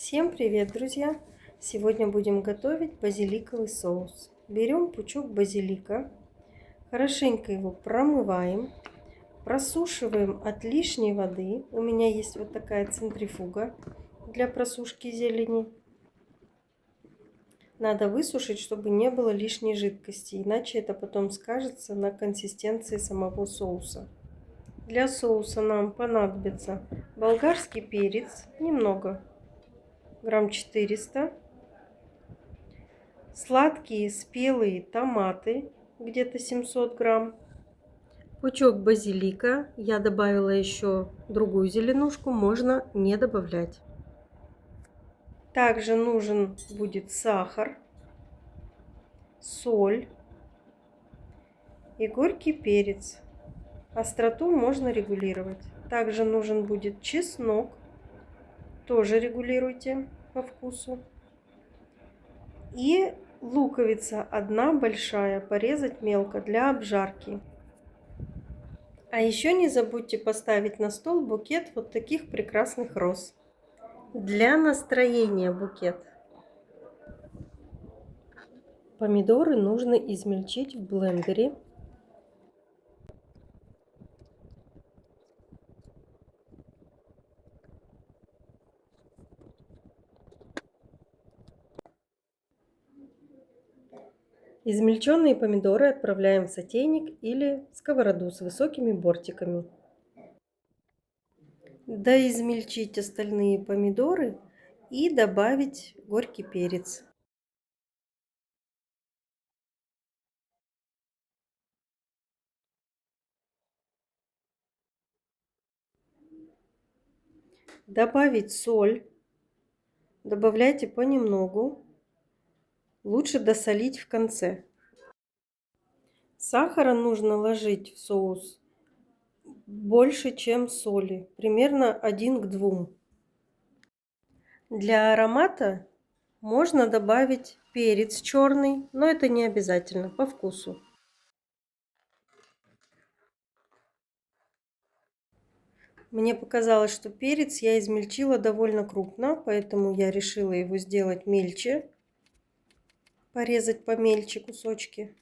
Всем привет, друзья! Сегодня будем готовить базиликовый соус. Берем пучок базилика, хорошенько его промываем, просушиваем от лишней воды. У меня есть вот такая центрифуга для просушки зелени. Надо высушить, чтобы не было лишней жидкости, иначе это потом скажется на консистенции самого соуса. Для соуса нам понадобится болгарский перец, немного, грамм 400, сладкие спелые томаты, где-то 700 грамм, пучок базилика, я добавила еще другую зеленушку, можно не добавлять. Также нужен будет сахар, соль и горький перец. Остроту можно регулировать. Также нужен будет чеснок, тоже регулируйте по вкусу. И луковица одна большая, порезать мелко для обжарки. А еще не забудьте поставить на стол букет вот таких прекрасных роз. Для настроения букет. Помидоры нужно измельчить в блендере. Измельченные помидоры отправляем в сотейник или сковороду с высокими бортиками. Доизмельчить остальные помидоры и добавить горький перец. Добавить соль. Добавляйте понемногу. Лучше досолить в конце. Сахара нужно ложить в соус больше, чем соли. Примерно 1 к 2. Для аромата можно добавить перец черный, но это не обязательно, по вкусу. Мне показалось, что перец я измельчила довольно крупно, поэтому я решила его сделать мельче, порезать помельче кусочки.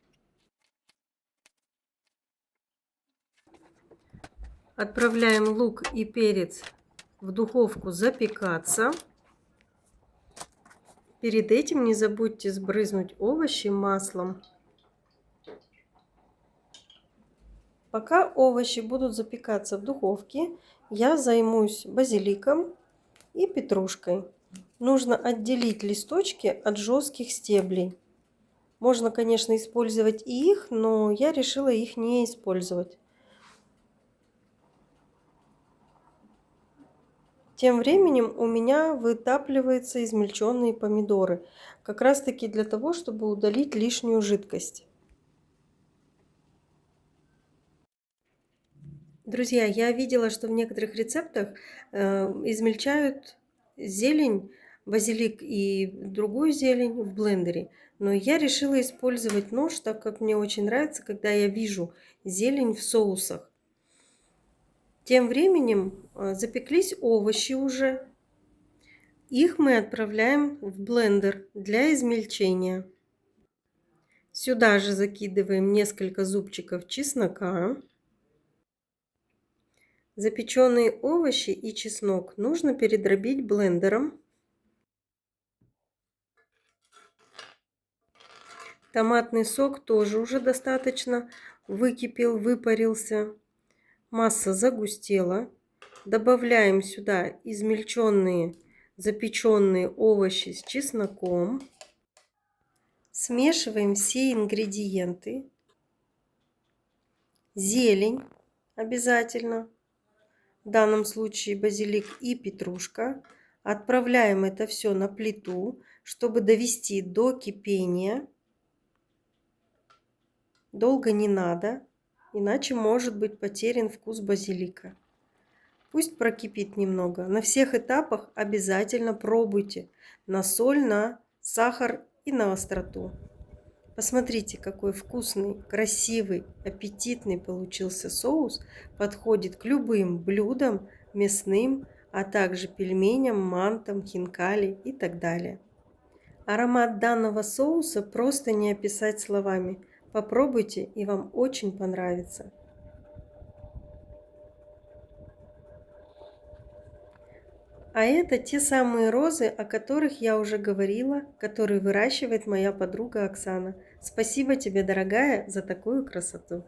Отправляем лук и перец в духовку запекаться. Перед этим не забудьте сбрызнуть овощи маслом. Пока овощи будут запекаться в духовке, я займусь базиликом и петрушкой. Нужно отделить листочки от жестких стеблей. Можно, конечно, использовать и их, но я решила их не использовать. Тем временем у меня вытапливаются измельченные помидоры. Как раз таки для того, чтобы удалить лишнюю жидкость. Друзья, я видела, что в некоторых рецептах измельчают зелень, базилик и другую зелень в блендере. Но я решила использовать нож, так как мне очень нравится, когда я вижу зелень в соусах. Тем временем запеклись овощи уже. Их мы отправляем в блендер для измельчения. Сюда же закидываем несколько зубчиков чеснока. Запеченные овощи и чеснок нужно передробить блендером. Томатный сок тоже уже достаточно выкипел, выпарился. Масса загустела. Добавляем сюда измельченные, запеченные овощи с чесноком. Смешиваем все ингредиенты. Зелень обязательно. В данном случае базилик и петрушка. Отправляем это все на плиту, чтобы довести до кипения. Долго не надо, иначе может быть потерян вкус базилика. Пусть прокипит немного. На всех этапах обязательно пробуйте на соль, на сахар и на остроту. Посмотрите, какой вкусный, красивый, аппетитный получился соус. Подходит к любым блюдам, мясным, а также пельменям, мантам, хинкали и так далее. Аромат данного соуса просто не описать словами. Попробуйте, и вам очень понравится. А это те самые розы, о которых я уже говорила, которые выращивает моя подруга Оксана. Спасибо тебе, дорогая, за такую красоту.